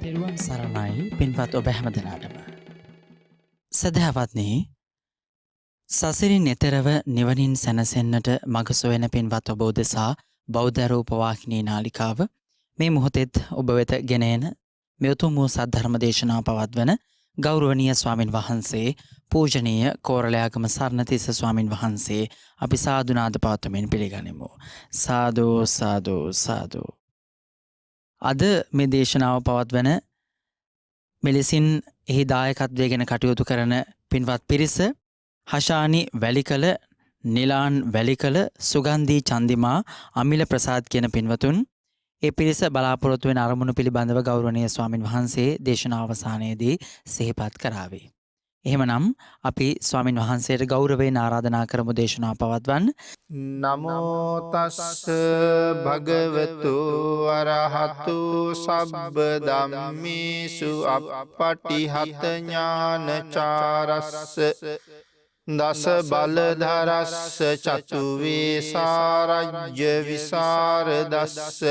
තෙරුවන් සරණයි පින්වත් ඔබ හැම දෙනාටම. සදහවත්නි සසරින් එතරව නිවනින් සැනසෙන්නට මඟ සොයන පින්වත් ඔබ උදෙසා බෞද්ධ රූපවාහිනී නාලිකාව මේ මොහොතෙත් ඔබ වෙත ගෙනෙන මේ උතුම් වූ සද්ධර්ම දේශනාව පවත්වන ගෞරවනීය ස්වාමින් වහන්සේ පූජනීය කෝරළයාගම සරණතිස්ස ස්වාමින් වහන්සේ අපි සාදුනාද පවත්වමින් පිළිගනිමු. සාදු සාදු සාදු. අද මේ දේශනාව පවත්වන මෙලෙසින් එහි දායකත්වය ගැන කටයුතු කරන පින්වත් පිරිස හෂානි වැලිකල, නිලාන් වැලිකල, සුගන්ධී චන්දිමා, අමිල ප්‍රසාද් කියන පින්වතුන් ඒ පිරිස බලාපොරොත්තු වෙන අරමුණු පිළිබඳව ගෞරවනීය ස්වාමින් වහන්සේ දේශනාව අවසානයේදී සිහිපත් කරાવી. එහෙමනම් අපි ස්වාමින් වහන්සේට ගෞරවයෙන් ආරාධනා කරමු දේශනාව පවත්වන්න. නමෝ තස්ස භගවතු අරහතු සබ්බ ධම්මේසු අප්පටිහත ඥානචාරස්ස දස බලධරස්ස චතු වේසාරජ්‍ය විසරදස්ස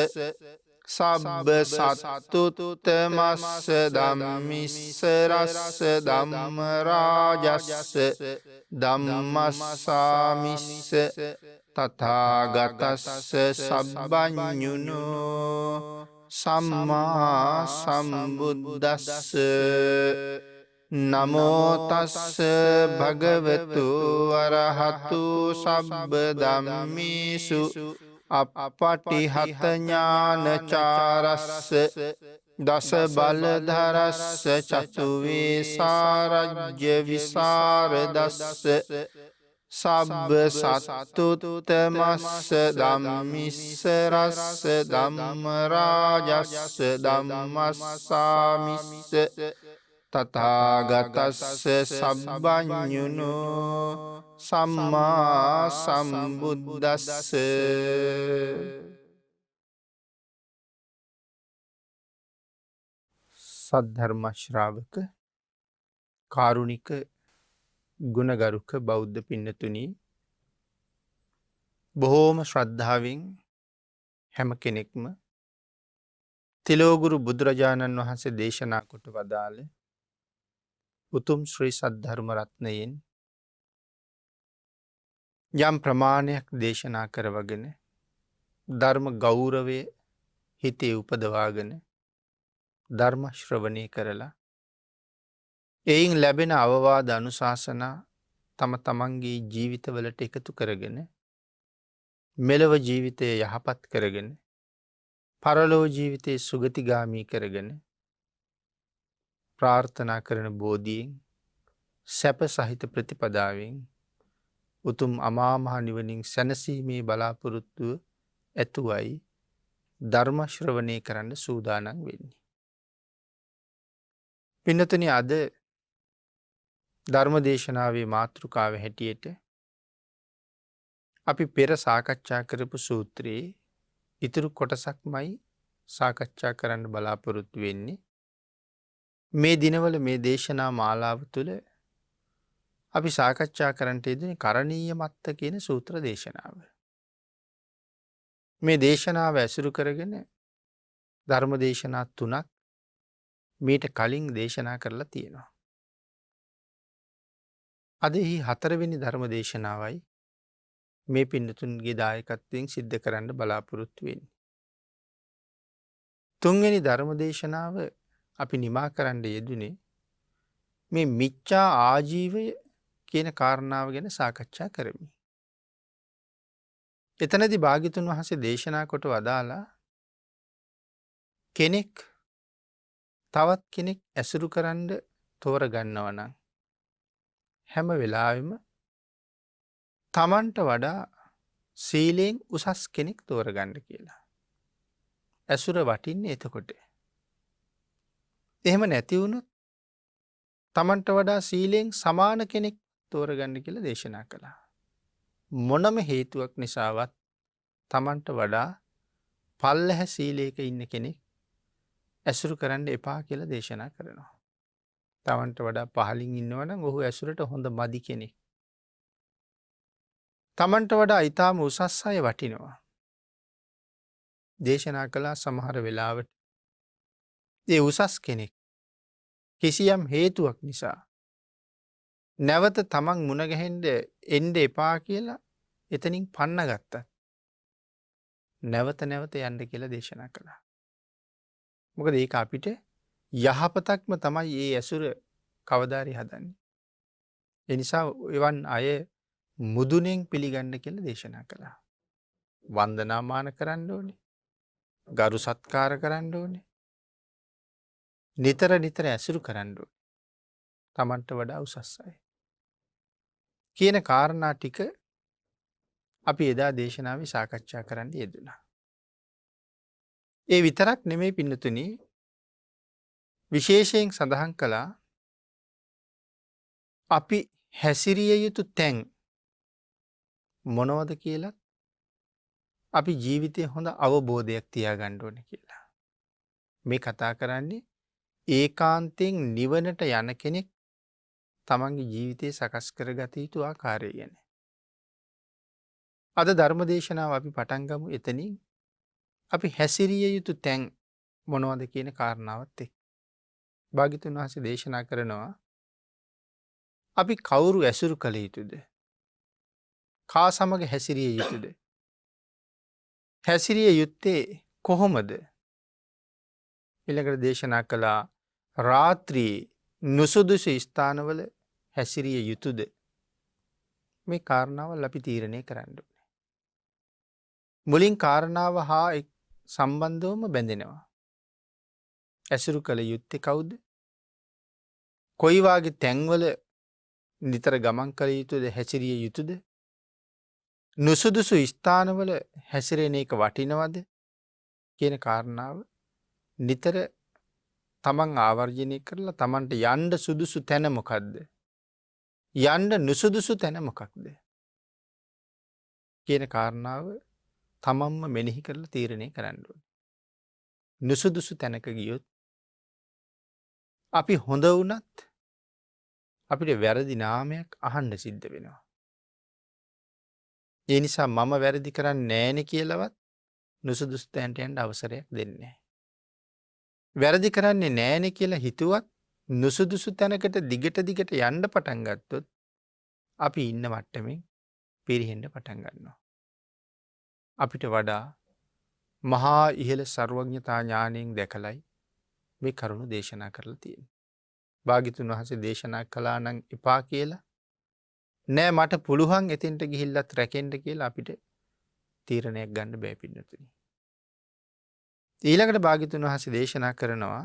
සබ්බ සත්තුත්තමස්ස ධම්මිස්සරස්ස ධම්ම රාජස්ස ධම්මස්සාමිස්ස තථාගතස්ස සබ්බඤුනෝ සම්මා සම්බුද්දස්ස නමෝ තස්ස භගවතු අරහතු සබ්බ ධම්මේසු අප්පටිහත ඥානචාරස්ස දස බලධරස්ස චතු වේසාරජ්‍ය විසරදස්ස සබ්බ සත්තුත්තමස්ස ධම්මිස්සරස්ස ධම්ම රාජස්ස ධම්මස්සාමිස්ස තථාගතස්ස සබ්බඤුනෝ සම්මා සම්බුද්දස්ස. සද්ධර්ම ශ්‍රාවක කාරුණික ගුණගරුක බෞද්ධ පින්නතුනි, බොහෝම ශ්‍රද්ධාවෙන් හැම කෙනෙක්ම තිලෝගුරු බුදුරජාණන් වහන්සේ දේශනා කොට වදාළ උතුම් ශ්‍රී සද්ධර්ම රත්නයෙන් යම් ප්‍රමාණයක් දේශනා කරවගෙන ධර්ම ගෞරවය හිතේ උපදවාගෙන ධර්ම ශ්‍රවණය කරලා එයින් ලැබෙන අවවාද අනුශාසනා තම තමන්ගේ ජීවිතවලට එකතු කරගෙන මෙලව ජීවිතය යහපත් කරගෙන පරලෝ ජීවිතයේ සුගතිගාමී කරගෙන ප්‍රාර්ථනා කරන බෝධියෙන් සැප සහිත ප්‍රතිපදාවෙන් උතුම් අමා මහ නිවනින් සැනසීමේ බලාපොරොත්තුව ඇතුවයි ධර්ම ශ්‍රවණය කරන්න සූදානම් වෙන්නේ. පින්නතුනි, අද ධර්ම දේශනාවේ මාතෘකාව හැටියට අපි පෙර සාකච්ඡා කරපු සූත්‍රයේ ඉතුරු කොටසක්මයි සාකච්ඡා කරන්න බලාපොරොත්තු වෙන්නේ. මේ දිනවල මේ දේශනා මාලාව තුළ අපි සාකච්ඡා කරන්නට යෙදුනේ කරණීය මත්ත කියන සූත්‍ර දේශනාව. මේ දේශනාව ඇසුරු කරගෙන ධර්ම දේශනා 3ක් මීට කලින් දේශනා කරලා තියෙනවා. අද එහි 4 වෙනි ධර්ම දේශනාවයි මේ පින්නතුන්ගේ දායකත්වයෙන් සිද්ධ කරන්න බලාපොරොත්තු වෙන්නේ. 3 වෙනි ධර්ම දේශනාව අපි නිමා කරන්න යෙදුනේ මේ මිච්ඡා ආජීවය කියන කාරණාව ගැන සාකච්ඡා කරමි. එතනදී භාග්‍යතුන් වහන්සේ දේශනා කොට වදාලා කෙනෙක් තවත් කෙනෙක් ඇසුරු කරන්න තෝරගන්නවා නම් හැම වෙලාවෙම තමන්ට වඩා සීලෙන් උසස් කෙනෙක් තෝරගන්න කියලා. ඇසුර වටින්නේ එතකොට. එහෙම නැති වුණොත් තමන්ට වඩා සීලෙන් සමාන කෙනෙක් තෝරගන්න කියලා දේශනා කළා. මොනම හේතුවක් නිසාවත් තමන්ට වඩා පල්ලැහැ සීලයක ඉන්න කෙනෙක් ඇසුරු කරන්න එපා කියලා දේශනා කරනවා. තමන්ට වඩා පහලින් ඉන්නවනම් ඔහු ඇසුරට හොඳ මදි කෙනෙක්. තමන්ට වඩා ඉතාම උසස් අය වටිනවා. දේශනා කළා සමහර වෙලාවට ඒ උසස් කෙනෙක් කිසියම් හේතුවක් නිසා නැවත තමන් මුණගැහෙන්ඩ එන්ඩ එපා කියලා එතනින් පන්න ගත්ත. නැවත නැවත යන්ඩ කියලා දේශනා කළා. මොකද ඒ අපිට යහපතක්ම තමයි ඒ ඇසුර කවදාරි හදන්නේ. එනිසා එවන් අය මුදුනෙන් පිළිගන්න කියල දේශනා කළා. වන්දනාමාන කරන්න ඕනේ. ගරු සත්කාර කරන්න ඕනේ. නිතර නිතර ඇසුරු කරන්න ඕනේ. තමන්ට වඩා උසස් අය. කියන කාරණා ටික අපි එදා දේශනාව සාකච්ඡා කරන්න යෙදුණා. ඒ විතරක් නෙමේ පින්නතුනි විශේෂයෙන් සඳහන් කළා අපි හැසිරිය යුතු තැන් මොනවද කියලත් අපි ජීවිතය හොඳ අවබෝධයක් තියාගන්න ඕන කියලා. මේ කතා කරන්නේ ඒකාන්තයෙන් නිවනට යන කෙනෙක් තමන්ගේ ජීවිතය සකස් කර ගත යුතු ආකාරය ගැන. අද ධර්මදේශනාව අපි පටන්ගමු එතනින් අපි හැසිරිය යුතු තැන් මොනවද කියන කාරණාවත් එක්. භාග්‍යවතුන් වහන්සේ දේශනා කරනවා අපි කවුරු ඇසුරු කළ යුතුද? කා සමග හැසිරිය යුතුද? හැසිරිය යුත්තේ කොහොමද? ඊළඟට දේශනා කළා රාත්‍රී නුසුදුසු ස්ථානවල හැසිරිය යුතුද? මේ කාරණාවල් අපි තීරණය කරන්න ඕනේ. මුලින් කාරණාව හා සම්බන්ධවම බැඳෙනවා. ඇසුරු කළ යුත්තේ කවුද? කොයි වාගේ තැන්වල නිතර ගමන් කළ යුතුද හැසිරිය යුතුද? නුසුදුසු ස්ථානවල හැසිරෙන එක වටිනවද කියන කාරණාව නිතර තමන් ආවර්ජනය කරලා තමන්ට යන්ඩ සුදුසු තැන මොකක්ද? යන්ඩ නුසුදුසු තැන මොකක්ද? කියන කාරණාව තමන්ම මෙනෙහි කරලා තීරණය කරන්න ඕනේ. නුසුදුසු තැනක ගියොත් අපි හොඳ වුණත් අපිට වැරදි නාමයක් අහන්න සිද්ධ වෙනවා. ඒ නිසා මම වැරදි කරන්නේ නෑනේ කියලාවත් නුසුදුසු තැනට යන්න අවසරයක් දෙන්නේ නැහැ. වැරදි කරන්නේ නෑනේ කියලා හිතුවත් නුසුදුසු තැනකට දිගට යන්න පටන් ගත්තොත් අපි ඉන්න මට්ටමින් පිරිහෙන්න පටන් ගන්නවා. අපිට වඩා මහා ඉහළ සර්වඥතා ඥාණයෙන් දැකලයි මේ කරුණු දේශනා කරලා තියෙන්නේ. භාග්‍යවතුන් වහන්සේ දේශනා කළා නම් එපා කියලා නෑ මට පුළුවන් එතෙන්ට ගිහිල්ලත් රැකෙන්න කියලා අපිට තීරණයක් ගන්න බෑ පින්නතුනි. ඊළඟට භාග්‍යවතුන් වහන්සේ දේශනා කරනවා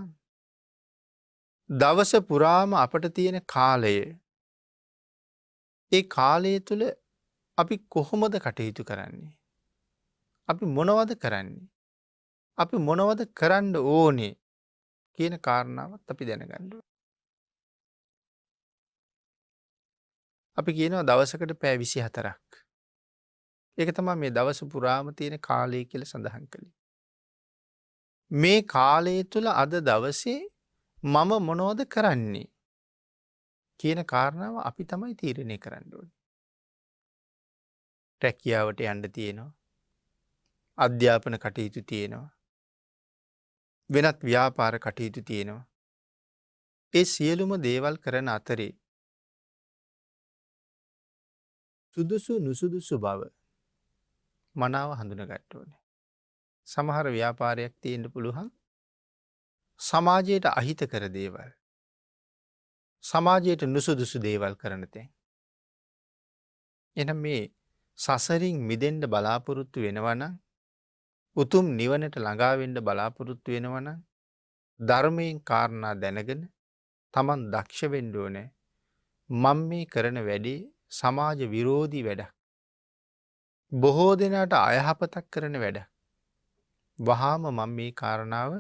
දවස පුරාම අපට තියෙන කාලය ඒ කාලය තුල අපි කොහොමද කටයුතු කරන්නේ? අපි මොනවද කරන්නේ? අපි මොනවද කරන්න ඕනේ කියන කාරණාවත් අපි දැනගන්න ඕනේ. අපි කියනවා දවසකට පැය 24ක්. ඒක තමයි මේ දවස පුරාම තියෙන කාලය කියලා සඳහන් කළේ. මේ කාලය තුල අද දවසේ මම මොනවද කරන්නේ කියන කාරණාව අපි තමයි තීරණය කරන්න ඕනේ. රැකියාවට යන්න තියෙනවා. අධ්‍යාපන කටයුතු තියෙනවා. වෙනත් ව්‍යාපාර කටයුතු තියෙනවා. ඒ සියලුම දේවල් කරන අතරේ සුදුසු නුසුදුසු බව මනාව හඳුනගන්න ඕනේ. සමහර ව්‍යාපාරයක් තියෙන්න පුළුවන් සමාජයට අහිතකර දේවල්. සමාජයට නුසුදුසු දේවල් කරන තැන්. එහෙනම් මේ සසරින් මිදෙන්න බලාපොරොත්තු වෙනවා නම් උතුම් නිවනට ළඟා වෙන්න බලාපොරොත්තු වෙනවා නම් ධර්මයෙන් කාරණා දැනගෙන Taman දක්ෂ වෙන්න ඕනේ. මම මේ කරන වැඩේ සමාජ විරෝධී වැඩක්. බොහෝ දෙනාට අයහපතක් කරන වැඩක්. වහාම මම මේ කාරණාව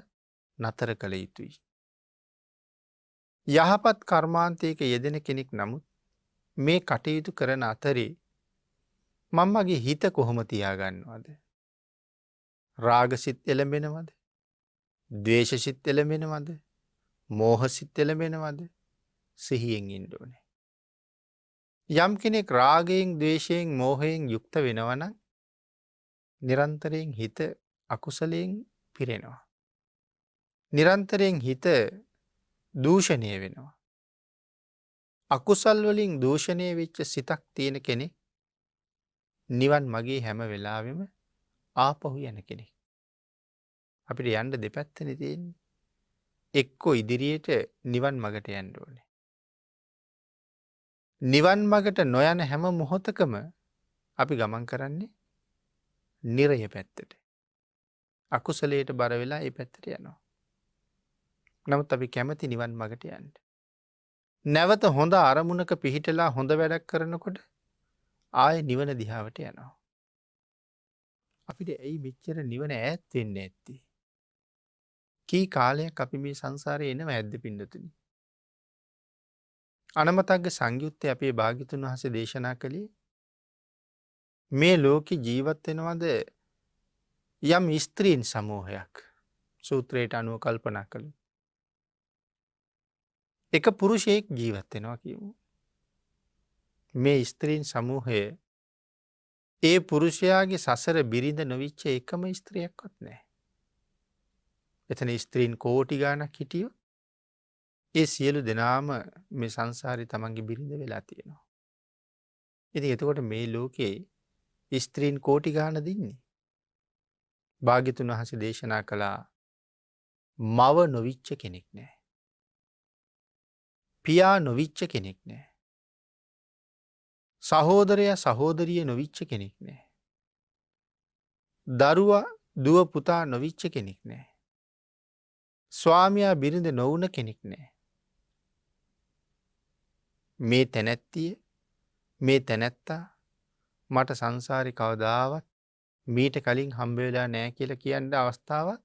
නතර කළ යුතුයි. යහපත් කර්මාන්තයක යෙදෙන කෙනෙක් නමුත් මේ කටයුතු කරන අතරේ මම මගේ හිත කොහොම තියාගන්නවද? රාගසිත එළඹෙනවද? ද්වේෂසිත එළඹෙනවද? මෝහසිත එළඹෙනවද? සිහියෙන් ඉන්න ඕනේ. යම් කෙනෙක් රාගයෙන්, ද්වේෂයෙන්, මෝහයෙන් යුක්ත වෙනවා නම් නිරන්තරයෙන් හිත අකුසලයෙන් පිරෙනවා. නිරන්තරයෙන් හිත දූෂණය වෙනවා. අකුසල් වලින් දූෂණය වෙච්ච සිතක් තියෙන කෙනෙක් නිවන් මගේ හැම වෙලාවෙම ආපහු යන කෙනෙක්. අපිට යන්න දෙපැත්තනේ තියෙන්නේ. එක්කෝ ඉදිරියට නිවන් මගට යන්න ඕනේ. නිවන් මගට නොයන හැම මොහොතකම අපි ගමන් කරන්නේ නිරය පැත්තට. අකුසලයට බර වෙලා ඒ පැත්තට යනවා. නමුත් අපි කැමති නිවන් මගට යන්න. නැවත හොඳ අරමුණක පිහිටලා හොඳ වැඩක් කරනකොට ආය නිවන දිහාවට යනවා. අපිට ඇයි මෙච්චර නිවන ඈත් වෙන්නේ නැත්තේ? කී කාලයක් අපි මේ සංසාරේ එනවා ඇද්ද පින්නතුනි? අනමතග්ග සංයුත්තේ අපේ භාග්‍යතුන් වහන්සේ දේශනා කළේ මේ ලෝකෙ ජීවත් වෙනවද යම් ස්ත්‍රීන් සමූහයක්. සූත්‍රයට අනුව කල්පනා කළොත් එක පුරුෂයෙක් ජීවත් වෙනවා කියමු. මේ ස්ත්‍රීන් සමූහය ඒ පුරුෂයාගේ සසර බිරිඳ නොවිච්ච එකම ස්ත්‍රියක්වත් නැහැ. එතන ස්ත්‍රීන් කෝටි ගාණක් හිටියොත් ඒ සියලු දෙනාම මේ සංසාරේ තමන්ගේ බිරිඳ වෙලා තියෙනවා. ඉතින් එතකොට මේ ලෝකේ ස්ත්‍රීන් කෝටි ගාණ දින්නේ. භාග්‍යතුන් වහන්සේ දේශනා කළා මව නොවිච්ච කෙනෙක් නැහැ. පියා නොවිච්ච කෙනෙක් නැහැ. සහෝදරයා සහෝදරිය නොවිච්ච කෙනෙක් නැහැ. දරුවා දුව පුතා නොවිච්ච කෙනෙක් නැහැ. ස්වාමියා බිරිඳ නොවුන කෙනෙක් නැහැ. මේ තැනැත්තිය මේ තැනැත්තා මට සංසාරේ කවදාවත් මීට කලින් හම්බ වෙලා නැහැ කියලා කියන්න අවස්ථාවක්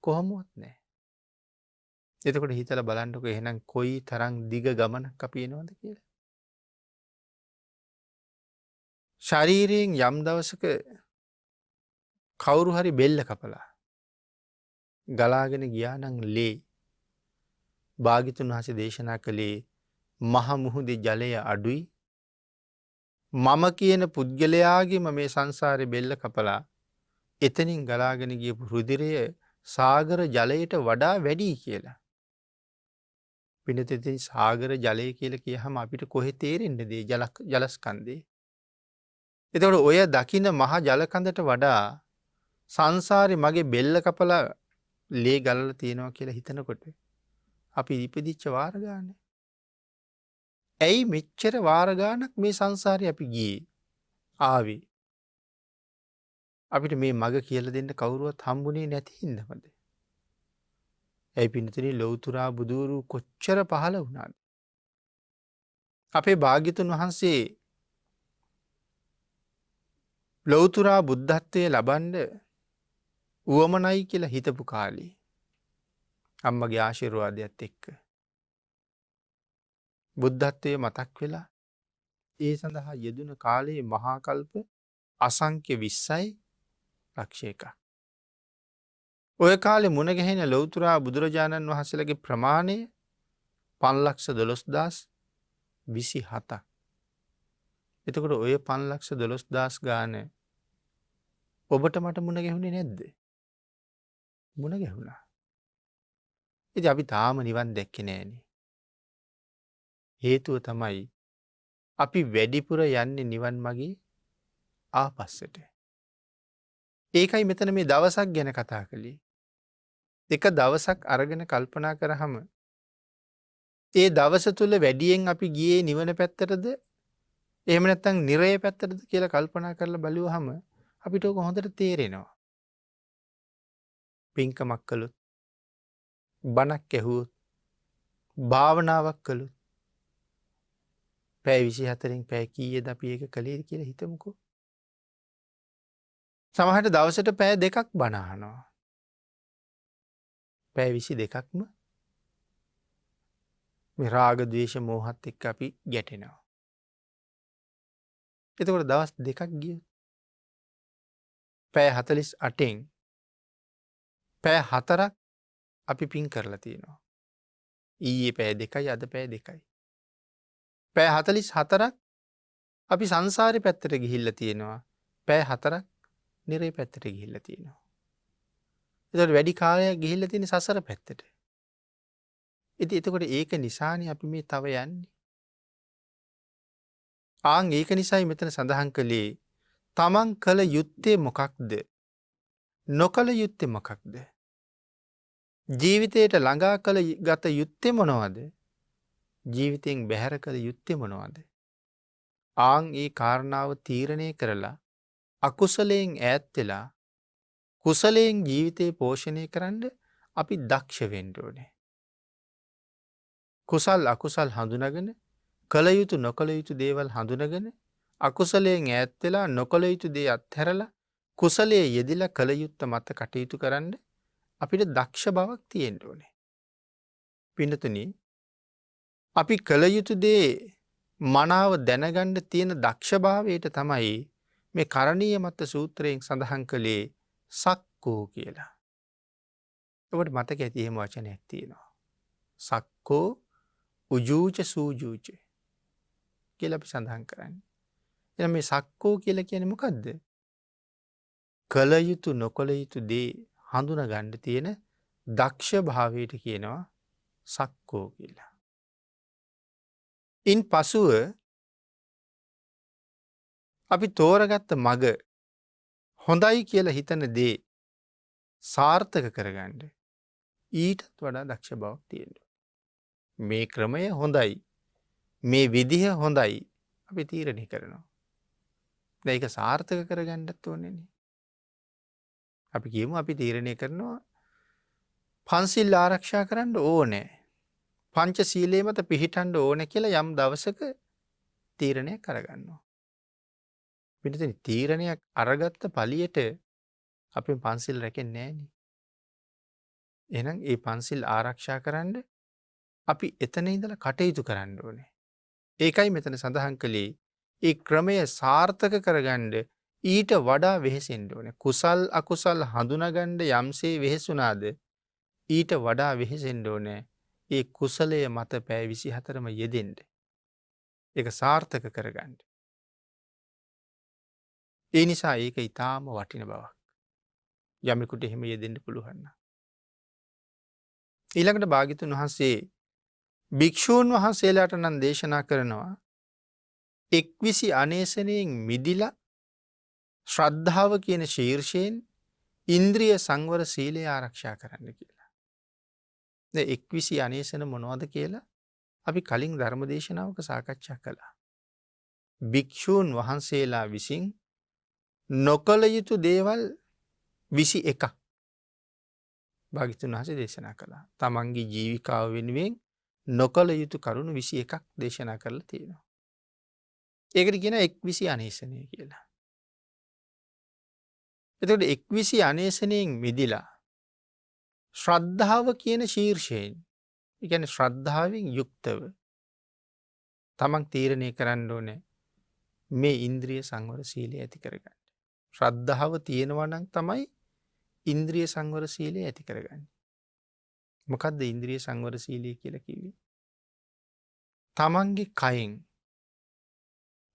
කොහොමවත් නැහැ. එතකොට හිතලා බලන්නකෝ එහෙනම් කොයි තරම් දිග ගමනක් අපි එනවද කියලා. ශරීරයෙන් යම් දවසක කවුරු හරි බෙල්ල කපලා ගලාගෙන ගියා නම් ලේ භාග්‍යතුන් වහන්සේ දේශනා කළේ මහ මුහුදේ ජලය අඩුයි. මම කියන පුද්ගලයාගේම මේ සංසාරේ බෙල්ල කපලා එතනින් ගලාගෙන ගියපු රුධිරය සාගර ජලයට වඩා වැඩි කියලා. පිනතින් සාගර ජලය කියලා කියහම අපිට කොහෙ තේරෙන්නේද ජලස්කන්ධේ. එතකොට ඔය දකින මහ ජලකඳට වඩා සංසාරේ මගේ බෙල්ල කපලා ලේ ගලලා තියෙනවා කියලා හිතනකොට අපි ඉපදිච්ච වාර ගානේ. ඇයි මෙච්චර වාර ගානක් මේ සංසාරේ අපි ගියේ ආවේ? අපිට මේ මග කියලා දෙන්න කවුරුවත් හම්බුනේ නැති හින්දාමද? ඇයි පින්තුනි ලෞතුරා බුදුරු කොච්චර පහළ වුණාද? අපේ භාග්‍යතුන් වහන්සේ ලෞතුරා බුද්ධත්වයේ ලබන්න උවමනයි කියලා හිතපු කාලේ අම්මගේ ආශිර්වාදයත් එක්ක බුද්ධත්වයේ මතක් වෙලා ඒ සඳහා යෙදුන කාලයේ මහා කල්ප අසංඛ්‍ය 20යි ලක්ෂ එකක්. ඔය කාලේ මුණ ගැහෙන ලෞතුරා බුදුරජාණන් වහන්සේලාගේ ප්‍රමාණය 512027ක්. එතකොට ඔය 512000 ගාන ඔබට මට මුණ ගැහුණේ නැද්ද? මුණ ගැහුණා. ඉතින් අපි තාම නිවන් දැක්කේ නෑනේ. හේතුව තමයි අපි වැඩිපුර යන්නේ නිවන් මගේ ආපස්සට. ඒකයි මෙතන මේ දවසක් ගැන කතා කළේ. එක දවසක් අරගෙන කල්පනා කරාම ඒ දවස තුල වැඩියෙන් අපි ගියේ නිවන පැත්තටද එහෙම නැත්නම් නිරය පැත්තටද කියලා කල්පනා කරලා බලුවහම අපිට ඕක හොඳට තේරෙනවා. පින්කමක් කළොත් බණක් ඇහුවොත් භාවනාවක් කළොත් පැය 24න් පැය කීයද අපි ඒක කළේ කියලා හිතමුකෝ. සමහරට දවසට පැය දෙකක් බණ අහනවා. පැය 22ක්ම මේ රාග ද්වේෂ මෝහත් එක්ක අපි ගැටෙනවා. එතකොට දවස් 2ක් ගියොත් පැය 48න් පැය 4ක් අපි පින් කරලා තියෙනවා. ඊයේ පැය 2යි අද පැය 2යි. පැය 44ක් අපි සංසාරේ පැත්තට ගිහිල්ලා තියෙනවා. පැය 4ක් නිරේ පැත්තට ගිහිල්ලා තියෙනවා. එතකොට වැඩි කාලයක් ගිහිල්ලා තියෙන සසර පැත්තට. ඉතින් එතකොට ඒක නිසානේ අපි මේ තව යන්නේ. ඒක නිසායි මෙතන සඳහන් කළේ තමන් කළ යුත්තේ මොකක්ද? නොකළ යුත්තේ මොකක්ද? ජීවිතයට ළඟා කළ ගත යුත්තේ මොනවද? ජීවිතයෙන් බැහැර කළ යුත්තේ මොනවද? ඒ කාරණාව තීරණය කරලා අකුසලයෙන් ඈත් වෙලා කුසලයෙන් ජීවිතේ පෝෂණය කරන්න අපි දක්ෂ වෙන්න ඕනේ. කුසල් අකුසල් හඳුනගෙන කළ යුතු නොකළ යුතු දේවල් හඳුනගෙන අකුසලයෙන් ඈත් වෙලා නොකළ යුතු දේ අත්හැරලා කුසලයේ යෙදිලා කළ යුත්ත මත කටයුතු කරන්න අපිට දක්ෂ බවක් තියෙන්න ඕනේ. පින්නතුනි, අපි කළ යුතු දේ මනාව දැනගන්න තියෙන දක්ෂභාවයට තමයි මේ කරණීය මත්ත සූත්‍රයෙන් සඳහන් කළේ සක්කෝ කියලා. ඔබට මතක ඇති එහෙම වචනයක් තියෙනවා. සක්කෝ උජූච සූජූච කියලා අපි සඳහන් කරන්නේ. එහෙනම් මේ සක්කෝ කියලා කියන්නේ මොකද්ද? කළ යුතු නොකළ යුතු දේ හඳුනා ගන්න තියෙන දක්ෂ භාවයට කියනවා සක්කෝ කියලා. ඉන් පසුව අපි තෝරගත්ත මග හොඳයි කියලා හිතන දේ සාර්ථක කරගන්න ඊටත් වඩා දක්ෂ බවක් තියෙනවා. මේ ක්‍රමය හොඳයි, මේ විදිහ හොඳයි අපි තීරණය කරනවා. දැන් ඒක සාර්ථක කරගන්නත් ඕනේනේ. අපි කියමු අපි තීරණය කරනවා පන්සිල් ආරක්ෂා කරන්න ඕනේ. පංච සීලයේ මත පිහිටන්න ඕනේ කියලා යම් දවසක තීරණයක් කරගන්නවා. පිටින් තීරණයක් අරගත්ත පළියට අපි පන්සිල් රැකෙන්නේ නැහනේ. එහෙනම් ඒ පන්සිල් ආරක්ෂා කරන්න අපි එතන ඉඳලා කටයුතු කරන්න ඕනේ. ඒකයි මෙතන සඳහන් කළේ ඒ ක්‍රමය සාර්ථක කරගන්න ඊට වඩා වෙහෙසෙන්න ඕනේ. කුසල් අකුසල් හඳුනාගන්න යම්සේ වෙහෙසුණාද ඊට වඩා වෙහෙසෙන්න ඕනේ. ඒ කුසලයේ මත පැය 24ම යෙදෙන්න. ඒක සාර්ථක කරගන්න. ඒ නිසා ඒක ඊටාම වටින බවක්. යමෙකුට එහෙම යෙදෙන්න පුළුවන් නම්. ඊළඟට භාග්‍යතුන් වහන්සේ භික්ෂූන් වහන්සේලාට නම් දේශනා කරනවා එක්විසි අනේසනයෙන් මිදිලා ශ්‍රද්ධාව කියන ශීර්ෂයෙන් ඉන්ද්‍රිය සංවර සීලය ආරක්ෂා කරන්න කියලා. දැන් එක්විසි අනේසන මොනවද කියලා අපි කලින් ධර්ම දේශනාවක සාකච්ඡා කළා. භික්ෂූන් වහන්සේලා විසින් නොකළ යුතු දේවල් 21ක් භාග්‍යතුන් වහන්සේ දේශනා කළා. තමන්ගේ ජීවිකාව වෙනුවෙන් නොකළ යුතු කරුණු 21ක් දේශනා කරලා තියෙනවා. ඒකට කියන එක්විසි අනේසනය කියලා. එතකොට එක්විසි අනේසනයෙන් මිදිලා ශ්‍රද්ධාව කියන ශීර්ෂයෙන්, ඒ කියන්නේ ශ්‍රද්ධාවෙන් යුක්තව තමන් තීරණය කරන්න ඕනේ මේ ඉන්ද්‍රිය සංවර සීලය ඇති කරගන්න. ශ්‍රද්ධාව තියෙනවා නම් තමයි ඉන්ද්‍රිය සංවර සීලය ඇති කරගන්නේ. මොකද්ද ඉන්ද්‍රිය සංවර සීලය කියලා කිව්වේ? තමන්ගේ කයෙන්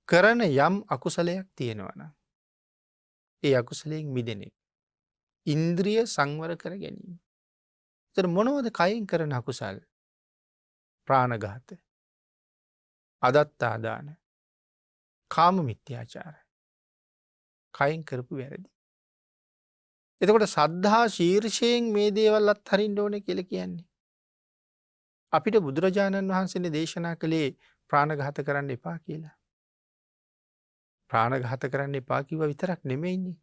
කරන යම් අකුසලයක් තියෙනවා නම් ඒ අකුසලයෙන් මිදෙන එක. ඉන්ද්‍රිය සංවර කර ගැනීම. ඒතර මොනවද කයෙන් කරන අකුසල්? ප්‍රාණඝාත, අදත්තාදාන, කාම මිත්‍යාචාර. කයෙන් කරපු වැරදි. එතකොට සද්ධා ශීර්ෂයෙන් මේ දේවල් අත්හරින්න ඕනේ කියලා කියන්නේ. අපිට බුදුරජාණන් වහන්සේනේ දේශනා කළේ ප්‍රාණඝාත කරන්න එපා කියලා. ප්‍රාණඝාත කරන්න එපා කිව්වා විතරක් නෙමෙයිනේ.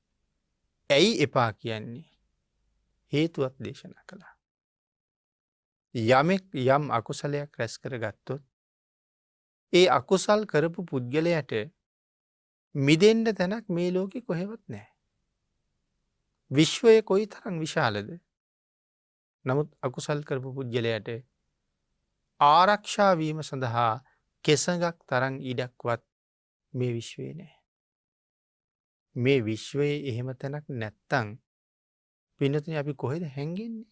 ඇයි එපා කියන්නේ? හේතුවක් දේශනා කළා. යමෙක් යම් අකුසලයක් රැස් කරගත්තොත් ඒ අකුසල් කරපු පුද්ගලයාට මිදෙන්න තැනක් මේ ලෝකේ කොහෙවත් නැහැ. විශ්වය කොයිතරම් විශාලද? නමුත් අකුසල් කරපු පුද්ගලයාට ආරක්ෂා වීම සඳහා කෙසඟක් තරම් ඉඩක්වත් මේ විශ්වයේ නැහැ. මේ විශ්වයේ එහෙම තැනක් නැත්තං පිනතින අපි කොහෙද හැඟෙන්නේ.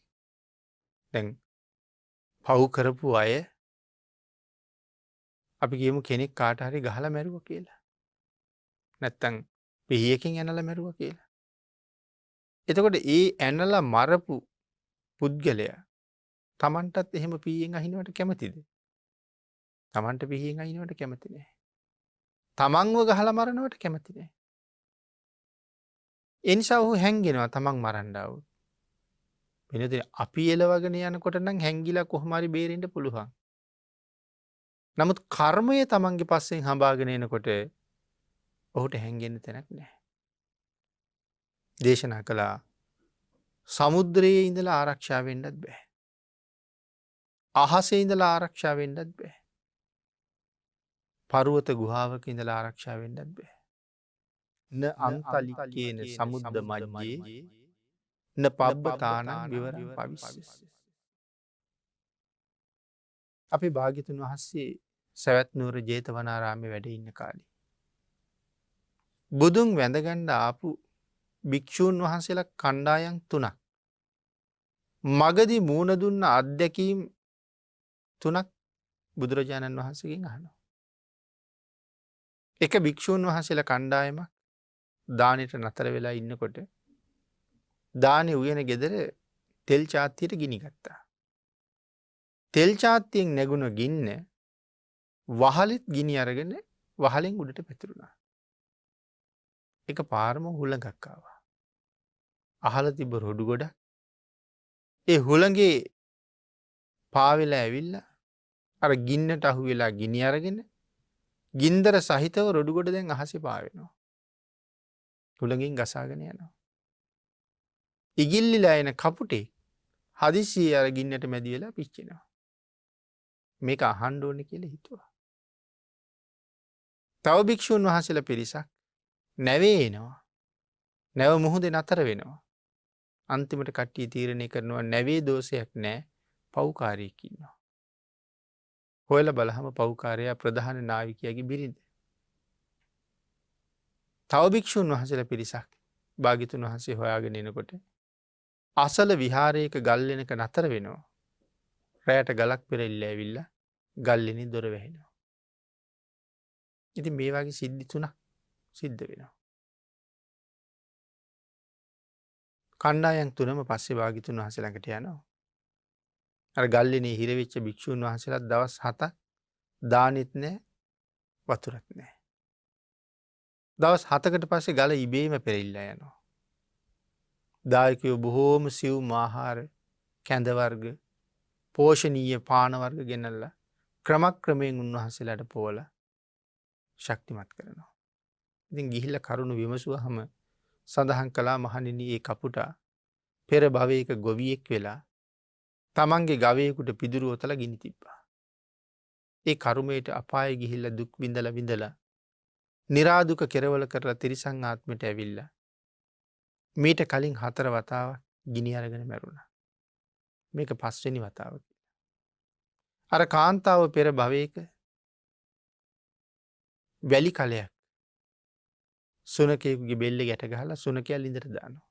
දැන් පව් කරපු අය අපි කියමු කෙනෙක් කාට හරි ගහලා මැරුව කියලා. නැත්තං පිහියකින් ඇනල මැරුව කියලා. එතකොට ඒ ඇනලා මරපු පුද්ගලයා තමන්ටත් එහෙම පීයෙන් අහිනුවට කැමතිද. තමන්ට පිහියෙන් අහිනුවට කැමති නෑ. තමන්ව ගහල මරණවට කැමති නෑ. එනිසා ඔහු හැන්ගෙනවා තමන් මරණ්ඩාව. වෙනද අපි එලවගෙන යනකොට නම් හැංගිලා කොහමරි බේරෙන්ට පුළුවන්. නමුත් කර්මය තමන්ගේ පස්සෙන් හඹාගෙන එනකොට ඔහුට හැන්ගෙන්න්න තැනක් නෑ. දේශනා කළා සමුද්‍රයේ ඉඳලා ආරක්ෂාවෙන්ඩත් බෑ. අහසේ ඉඳලා ආරක්ෂාවෙන්ඩත් බෑ. පරුවත ගුහාවක ඉඳලා ආරක්ෂාවෙන්ඩත් බෑ. න අන්තලි කියන සමුද්ද මජ්ජයේ න පබ්බතානං විවරං පවිස්ස. අපි භාගිතුන් වහන්සේ සැවැත් නුවර ජේතවනාරාමේ වැඩ ඉන්න කාලි. බුදුන් වැඳගණ්ඩ ආපු භික්‍ෂූන් වහන්සේලා කණ්ඩායන් තුනක්. මගදි මූුණ දුන්න අත්දැකීම් තුනක් බුදුරජාණන් වහන්සේගෙන් අහනවා. එක භික්‍ෂූන් වහන්සේලා කණ්ඩායමක් දානයට නතර වෙලා ඉන්නකොට දානය උයන ගෙදර තෙල් චාත්තියට ගිනි ගත්තා. තෙල් චාත්තියෙන් නැගුණ ගින්න වහලෙත් ගිනි අරගෙන වහලෙන් උඩට පැතුරුණා. එක පාරම හුළඟක්කාවා. අහල තිබ රොඩු ගොඩ ඒ හුළගේ පාවෙලා ඇවිල්ල අර ගින්නට අහු වෙලා ගිනි අරගෙන ගින්දර සහිතව රොඩුගොඩ දැන් අහසි පාවෙනවා. හුළඟින් ගසාගෙන යනවා. ඉගිල්ලිලා එන කපුටේ හදිසිය අර ගින්නට මැදිවෙලා පිච්චෙනවා. මේක අහන්ඩෝන කියල හිතුවා. තව භික්‍ෂූන් වහසල පිරිසක් නැවේ එනවා. නැව මුහුද නතර වෙනවා. අන්තිමට කට්ටිය තීරණය කරනවා නැවේ දෝසයක් නෑ පව්කාරයකින්නවා. හොයල බලහම පව්කාරයා ප්‍රධාන නාවිකයාගේ බිරිඳ. තව භික්‍ෂූන් වහසල පිරිසක් භාගිතුන් වහන්සේ හොයාගෙන එනකොට අසල විහාරයක ගල්ලෙනක නතර වෙනවා. රෑට ගලක් පෙරෙල්ල ඇවිල්ල ගල්ලෙනි දොර වැහෙනවා. ඉති මේ වගේ සිද්ධි තුනක් සිද්ධ වෙනවා. කණ්ඩායන් තුනම පස්සේ භාගිතුන් වහසලඟට යනවා. අර ගල්ලනේ හිරවෙච්ච භික්‍ෂූන් වහසලත් දවස් හත දානෙත් නෑ වතුරත් නෑ. දවස් හතකට පස්සේ ගල ඉබේම පෙරෙල්ල යනවා. දායකයෝ බොහෝම සිව් මාහාර කැඳවර්ග පෝෂණීය පානවර්ග ගෙනල්ල ක්‍රමක් ක්‍රමයෙන් උන්වහසලට පෝල ශක්තිමත් කරනවා. ඉතින් ගිහිල්ල කරුණු විමසුව හම සඳහන් කලා මහනින ඒ කපුටා පෙර භවයක ගොවියෙක් වෙලා තමන්ගේ ගවයකුට පිදුරුවෝතල ගිනි තිබ්බා. ඒ කරුමයට අපාය ගිහිල්ල දුක් විඳල විඳල නිරාදුක කෙරවල කරලා තිරිසං ආත්මට ඇවිල්ල. මීට කලින් 4 වතාවක් ගිනි අරගෙන මැරුණ. මේක 5 වෙනි වතාව. අර කාන්තාව පෙර භවයක වැලි කලයක් සුනකයෙකුගේ බෙල්ල ගැට ගහලා සුනකයා ළිඳට දානවා.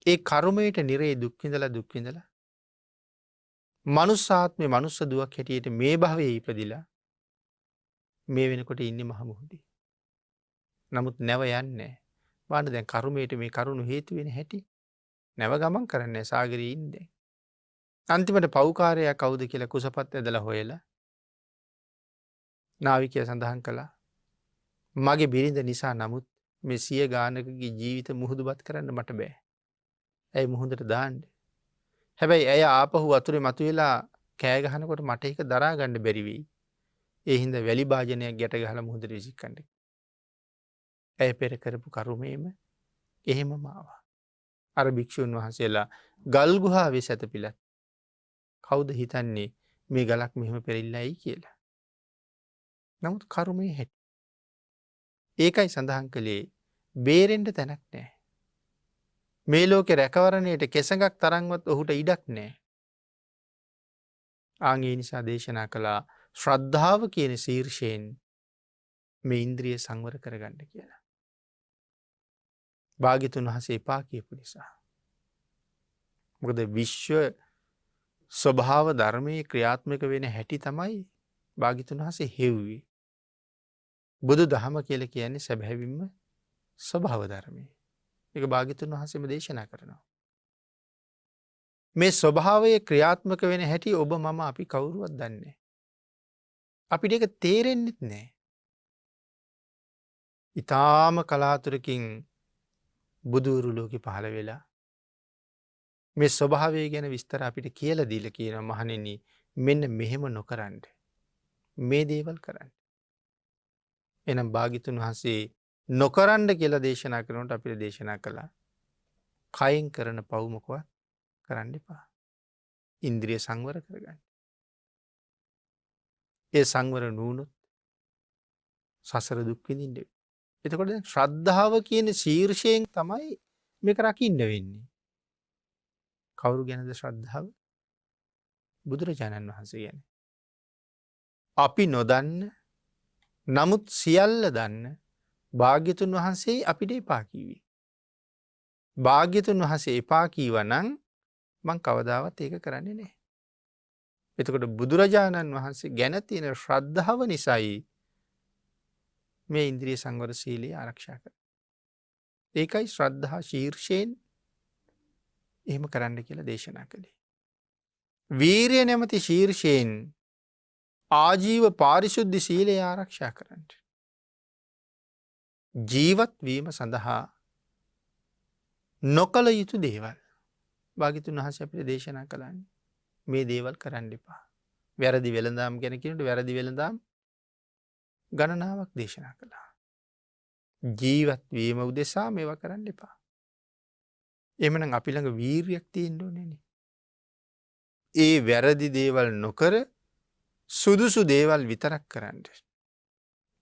ඒ කරුමයට නිරේ දුක්විඳලා දුක්විඳලා මනුස්සාත්මය මනුස්ස දුවක් හැටියට මේ භවය ඉපදිලා මේ වෙනකොට ඉන්න මහමුහුදී. නමුත් නැව යන්නේ වාට දැන් කරුමයට මේ කරුණු හේතු වෙන හැටි නැව ගමන් කරන්න සාගරී ඉන්ද. අන්තිමට පෞකාරයක් කවුද කියලා කුසපත් ඇදල හොයලා නාවිකය සඳහන් කළා මගේ බිරිඳ නිසා නමුත් මේ සිය ගානකගේ ජීවිත මුහුදුබත් කරන්න මට බෑ. ඇයි මුහුදට දාන්ඩ. හැබැයි ඇය ආපහු වතුරේ මතු වෙලා කෑගහනකොට මට එක දරාගණ්ඩ බැරිවෙයි. එහින්ද වැලි භාජනයක් ගැට ගහල මුහුදර විසික්කඩ. ඇය පෙර කරපු කරුමේම එහෙම මාවා. අර භික්‍ෂූන් වහන්සේලා ගල්ගුහාවේ සැත පිලත් කවුද හිතන්නේ මේ ගලක් මෙහෙම පෙරෙල්ලයි කියලා. නමුත් කරුමේ හැටි. ඒකයි සඳහන් කළේ බේරෙන්ට තැනක් නෑ. මේ ලෝකෙ රැකවරණයට කෙසඟක් තරංවත් ඔහුට ඉඩක් නෑ. ආගේ නිසා දේශනා කළා ශ්‍රද්ධාව කියන ශීර්ෂයෙන් මේ ඉන්ද්‍රිය සංවර කරගන්න කියලා. භාග්‍යතුන් වහන්සේ එපා කියපු නිසා. මොකද විශ්ව ස්වභාව ධර්මයේ ක්‍රියාත්මක වෙන හැටි තමයි භාග්‍යතුන් වහන්සේ හෙව්වේ. බුදු දහම කියල කියන්නේ සැබැවින්ම ස්වභාව ධර්මය. එක භාග්‍යතුන් වහන්සේම දේශනා කරනවා. මේ ස්වභාවය ක්‍රියාත්මක වෙන හැටි ඔබ මම අපි කවුරුවත් දන්නේ. අපිට එක තේරෙන්න්නෙත් නෑ. ඉතාම කලාතුරකින් බුදුවරු ලෝකෙ පහළ වෙලා මේ ස්වභාවය ගැන විස්තර අපිට කියල දීල කියන මහනෙන මෙන්න මෙහෙම නොකරන්ට මේ දේවල් කරන්න. එනම් භාගිතුන් වහන්සේ නොකරන්ඩ කියල දේශනා කරනට අපිට දේශනා කළා කයින් කරන පවුමකවත් කරන්න එපා. ඉන්ද්‍රිය සංවර කරගන්න. ඒ සංවර නූනුත් සසර දුක්විඳින්ට. එතකොට ශ්‍රද්ධාව කියන ශීර්ෂයෙන් තමයි මේක රකින්න වෙන්නේ. කවුරු ගැනද ශ්‍රද්ධාව? බුදුරජාණන් වහන්සේ ගැන. අපි නොදන්න නමුත් සියල්ල දන්න භාග්‍යතුන් වහන්සේ අපිට එපා කීවේ. භාග්‍යතුන් වහන්සේ එපා කීව නං මං කවදාවත් ඒක කරන්නේ නෑ. එතකොට බුදුරජාණන් වහන්සේ ගැන තියෙන ශ්‍රද්ධාව නිසයි මේ ඉන්ද්‍රිය සංවර සීලයේ ආරක්ෂා කර. ඒකයි ශ්‍රද්ධහා ශීර්ෂයෙන් එහෙම කරන්න කියලා දේශනා කළේ. වීරිය නැමති ශීර්ෂයෙන් ආජීව පාරිශුද්ධි සීලය ආරක්ෂා කරන්න. ජීවත් වීම සඳහා නොකළ යුතු දේවල් භාගිතුන් වහන්ස අපිට දේශනා කළන්නේ මේ දේවල් කරන්න එපා. වැරදි වෙළඳම් ගැන කියනට වැරදි වෙළඳම් ගණනාවක් දේශනා කළා. ජීවත් වීම උදෙසා මේවා කරන්න එපා. එමන අපි ළඟ වීර්යයක් තියෙන්න ඕනේන. ඒ වැරදි දේවල් නොකර සුදුසු දේවල් විතරක් කරන්න.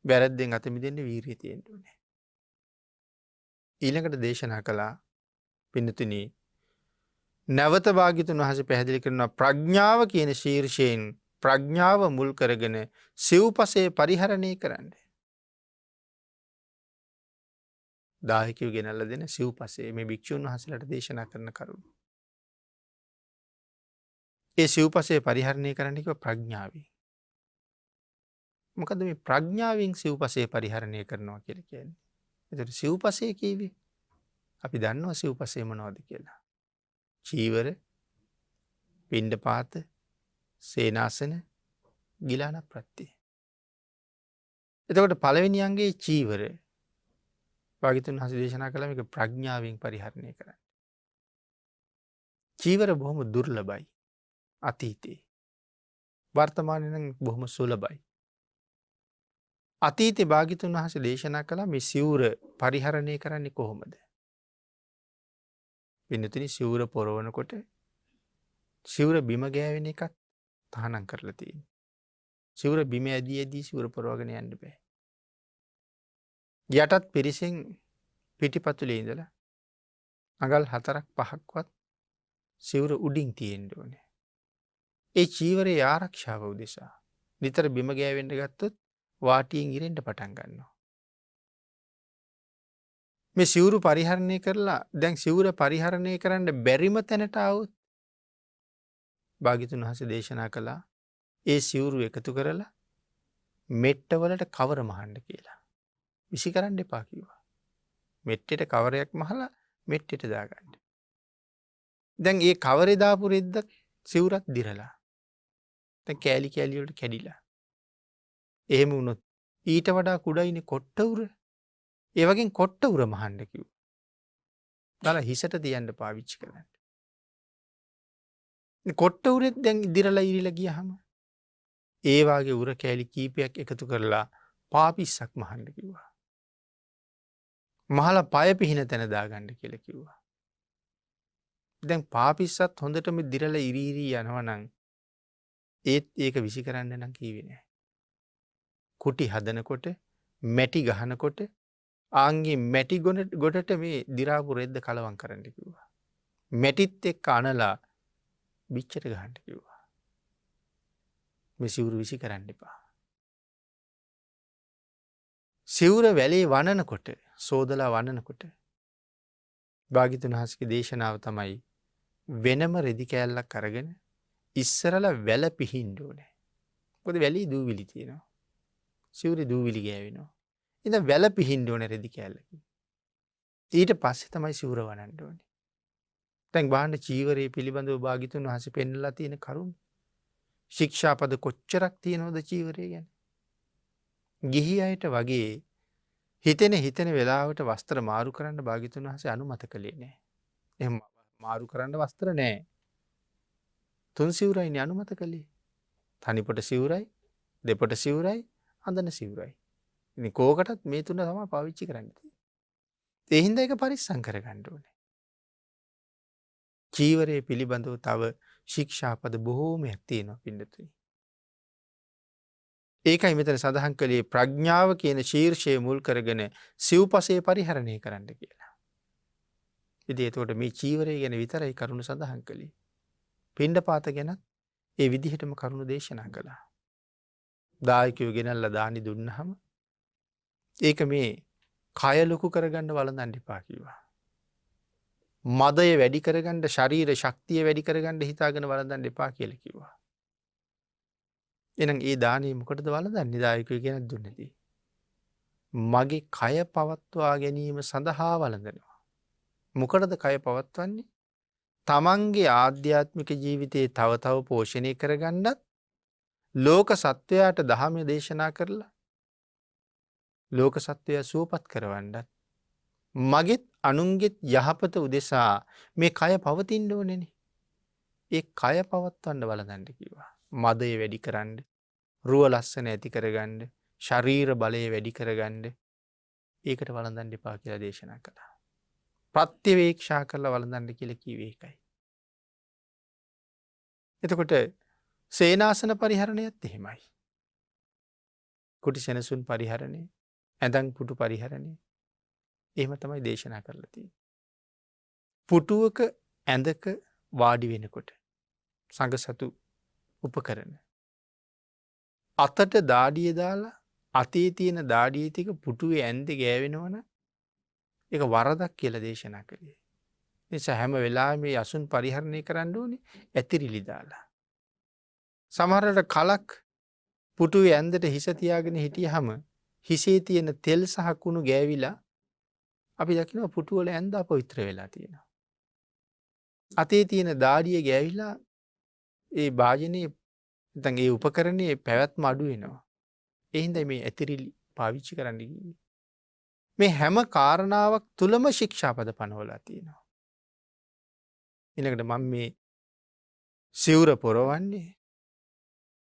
වැරද්දෙන් අතමිදෙන්න වීරිය තියෙන්න ඕනේ. ඊළඟට දේශනා කළා පින්නතුන නැවත භාගිතුන් වහස පැහැදිලි කරනවා ප්‍රඥාව කියන ශීර්ෂයෙන් ප්‍රඥාව මුල් කරගෙන සිව්පසේ පරිහරණය කරන්න. දාහිකව ගෙනල්ල දෙන සිව්පසේ මේ භික්‍ෂූන් වහසලට දේශනා කරන කරුණු. ඒ සිව්පසේ පරිහරණය කරන්නක ප්‍රඥාවී. මොකද මේ ප්‍රඥාවෙන් සිව්පසේ පරිහරණය කරනවා කියල කියන්නේ. එතට සිව්පසේ කීවේ අපි දන්නවා සිව්පසේ මනවාද කියලා. චීවර පිණ්ඩ පාත සේනාසන ගිලාන ප්‍රත්තිය. එතකොට පළවෙනියන්ගේ චීවර භාගිතුන් හස දේශනා කළම එක ප්‍රඥාවෙන් පරිහරණය කරන්න. චීවර බොහොම දුර්ලබයි අතීතයේ. වර්තමානයෙන් බොහොම සුලබයි. අතීතය භාගිතුන් වහස දේශනා කළ මේ සිවුර පරිහරණය කරන්නේ කොහොමද. පිනතිනි සිවුර පොරවනකොට සිවුර බිම ගෑවෙන එකත් තහනම් කරලතින්. සිවුර බිම ඇදී ඇදී සිවුර පොරවාගෙන යන්න බෑ. යටත් පිරිසෙන් පිටිපතුලේ ඉඳලා අගල් 4-5ක්වත් සිවුර උඩින් තියෙන්ඩ ඕනේ. ඒ චීවරයේ ආරක්ෂාව උදෙසා නිතර බිම ගෑවෙන්ට ගත්තොත් වාටියෙන් ඉරෙන්ට පටන් ගන්නවා. මේ සිවුරු පරිහරණය කරලා දැන් සිවුර පරිහරණය කරන්න බැරිම තැනට අවුත් භාගිතුන් වහස දේශනා කළා ඒ සිවුරු එකතු කරලා මෙට්ටවලට කවර මහන්ඩ කියලා. විසි කරන්න එපා කිවා. මෙට්ටෙට කවරයක් මහලා මෙට්ටෙට දාගන්න. දැන් ඒ කවරෙදාපුරෙද්ද සිවුරත් දිරලා. තැ කෑලි කෑලිවලට කැඩිලා. එහෙම වුණොත් ඊට වඩා කුඩයින කොට්ටවුර ඒවගෙන් කොට්ටවුර මහන්ඩකිව්. දල හිසට තියන්ට පාවිච්චි කරන්න. කොට්ටවුරෙත් දැන් ඉදිරලා ඉරිල ගිය හම ඒවාගේ උර කෑලි කීපයක් එකතු කරලා පාපිස්සක් මහන්ඩ කිව්වා. මහල පය පිහින තැන දාගණ්ඩ කියල කිව්වා. දැන් පාපිස්සත් හොඳටම දිරල ඉරීරී යනවනං ඒත් ඒක විසි කරන්න නම් කීවෙනෑ. කුටි හදනකොට මැටි ගහනකොට ආන්ගේ මැටි ගොඩට මේ දිරාපු රෙද්ද කලවන් කරන්න කිව්වා. මැටිත් එක් අනලා බිච්චට ගහන්ට කිව්වා. මෙසිවුරු විසි කරන්න එපා. සිවුර වැලේ වනනකොට සෝදලා වන්නනකොට භාග්‍යතුන් වහන්සේගේ දේශනාව තමයි වෙනම රෙදි කෑල්ලක් අරගෙන ඉස්සරලා වැල පිහින්න ඕනේ. මොකද වැලි දූවිලි තියෙනවා. සිවුරේ දූවිලි ගෑවෙනවා. ඉතින් වැල පිහින්න ඕනේ රෙදි කෑල්ලකින්. ඊට පස්සේ තමයි සිවුර වනන්න ඕනේ. දැන් බලන්න චීවරයේ පිළිබඳව භාග්‍යතුන් වහන්සේ පෙන්නලා තියෙන කරුණ. ශික්ෂාපද කොච්චරක් තියෙනවද චීවරය ගැන? ගිහි අයට වගේ හිතෙන වෙලාවට වස්ත්‍ර මාරු කරන්න භාග්‍යතුන් වහන්සේ අනුමත කළේ නෑ. එහෙම මාරු කරන්න වස්ත්‍ර නෑ. තුන් සිවුරයිනේ අනුමත කළේ. තනිපොට සිවුරයි, දෙපොට සිවුරයි, අඳන සිවුරයි. ඉතින් කෝකටත් මේ තුන තමයි පාවිච්චි කරන්න තියෙන්නේ. ඒ හින්දා ඒක පරිස්සම් කරගන්න ඕනේ. චීවරයේ පිළිබඳව තව ශික්ෂාපද බොහෝමයක් තියෙනවා පින්නතුනි. ඒකයි මෙතන සඳහන් කළේ ප්‍රඥාව කියන ශීර්ෂය මුල් කරගෙන සිව්පසය පරිහරණය කරන්න කියලා. ඉතින් එතකොට මේ චීවරය ගැන විතරයි කරුණු සඳහන් කළේ. පිණ්ඩපාත ගැනත් ඒ විදිහටම කරුණු දේශනා කළා. දායකයෝ ගෙනල්ලා දානි දුන්නහම ඒක මේ කය ලොකු කරගන්න වළඳන්න එපා කිව්වා. මදය වැඩි කරගන්න, ශරීර ශක්තිය වැඩි කරගන්න හිතාගෙන වළඳන්න එපා කියලා කිව්වා. එහෙනම් ඒ දානේ මොකටද වළඳන්නේ? දායකයෝ ගෙනත් දුන්නේදී. මගේ කය පවත්වා ගැනීම සඳහා වළඳනවා. මොකටද කය පවත්වන්නේ? තමන්ගේ ආධ්‍යාත්මික ජීවිතයේ තව තව පෝෂණය කරගන්නත්, ලෝක සත්වයාට ධර්මය දේශනා කරලා ලෝක සත්වයා සුවපත් කරවන්නත්, මගෙත් අනුන්ගෙත් යහපත උදෙසා මේ කය පවතින්න ඕනේනේ. ඒ කය පවත්වන්න වළඳන්න කිව්වා. මදය වැඩි කරන්න, රුව ලස්සන ඇති කරගන්න, ශරීර බලය වැඩි කරගන්න ඒකට වළඳන්න එපා කියලා දේශනා කළා. ප්‍රත්‍යවේක්ෂා කරලා වළඳන්න කියලා කිව්වේ ඒකයි. එතකොට සේනාසන පරිහරණයත් එහෙමයි. කුටි සෙනසුන් පරිහරණය, ඇඳන් පුටු පරිහරණය එහෙම තමයි දේශනා කරලා තියෙන්නේ. පුටුවක ඇඳක වාඩි වෙනකොට සංඝසතු උපකරණ අතට දාඩිය දාලා අතේ තියෙන දාඩිය ටික පුටුවේ ඇඳේ ගෑවෙනවනම් ඒක වරදක් කියලා දේශනා කළේ. නිසා හැම වෙලාවෙම මේ අසුන් පරිහරණය කරන්න ඕනේ ඇතිරිලි දාලා. සමහරවිට කලක් පුටුවේ ඇඳට හිස තියාගෙන හිටියහම හිසේ තියෙන තෙල් සහ කුණු ගෑවිලා අපි දකිනවා පුටුව වල ඇඳ අපවිත්‍ර වෙලා තියෙනවා. අතේ තියෙන දාඩිය ගෑවිලා ඒ භාජනයේ නැත්නම් ඒ උපකරණයේ පැවැත්ම අඩු වෙනවා. ඒ හින්දා මේ ඇතිරිලි පාවිච්චි කරන්න කිව්වේ. මේ හැම කාරණාවක් තුලම ශික්ෂාපද පනවලා තියෙනවා. ඊළඟට මම මේ සිවුර පොරවන්නේ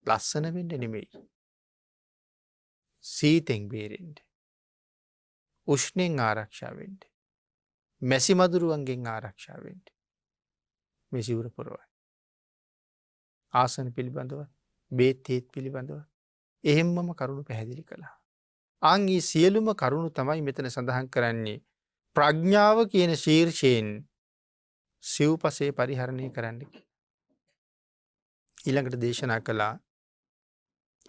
ලස්සන වෙන්න නෙමෙයි. සීතෙන් බේරෙන්න. උෂ්ණෙන් ආරක්ෂා වෙන්න. මැසි මදුරුවන්ගෙන් ආරක්ෂා වෙන්න. මේ සිවුර පොරවන්නේ. ආසන පිළිබඳව, බේත් හේත් පිළිබඳව එහෙම්මම කරුණු පැහැදිලි කළා. ආන්ගේ සියලුම කරුණු තමයි මෙතන සඳහන් කරන්නේ ප්‍රඥාව කියන ශීර්ෂයෙන් සිව්පසේ පරිහරණය කරන්න. ඊළඟට දේශනා කළා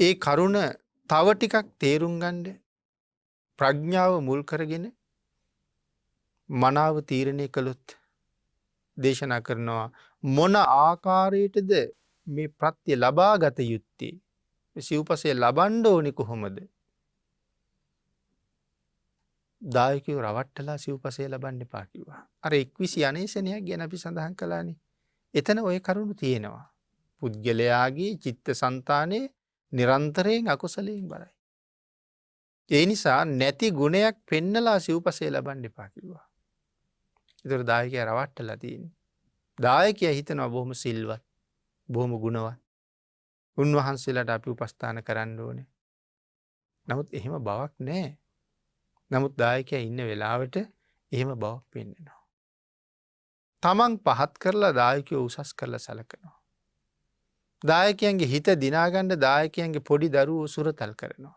ඒ කරුණ තව ටිකක් තේරුම් ගන්න ප්‍රඥාව මුල් කරගෙන මනාව තීරණය කළොත් දේශනා කරනවා මොන ආකාරයටද මේ ප්‍රත්‍ය ලබාගත යුත්තේ, සිව්පසේ ලබන්න ඕනේ කොහොමද? දායකයෝ රවට්ටලා සිව්පසේ ලබන්න එපා කිව්වා. අර 21 අනේසනයක් ගැන අපි සඳහන් කළානේ. එතන ওই කරුණු තියෙනවා. පුද්ගලයාගේ චිත්තසංතානයේ නිරන්තරයෙන් අකුසලයෙන් බරයි. ඒ නිසා නැති ගුණයක් පෙන්නලා සිව්පසේ ලබන්න එපා කිව්වා. ඒතර දායකයා රවට්ටලා තියෙන්නේ. දායකයා හිතනවා බොහොම සිල්වත්, බොහොම ගුණවත්. උන්වහන්සේලාට අපි උපස්ථාන කරන්න ඕනේ. නමුත් එහෙම බවක් නැහැ. නමුත් දායකයා ඉන්න වෙලාවට එහෙම බවක් පෙන්නනවා. තමන් පහත් කරලා දායකයෝ උසස් කරලා සලකනවා. දායකයන්ගේ හිත දිනාගන්න දායකයන්ගේ පොඩි දරුවෝ සුරතල් කරනවා.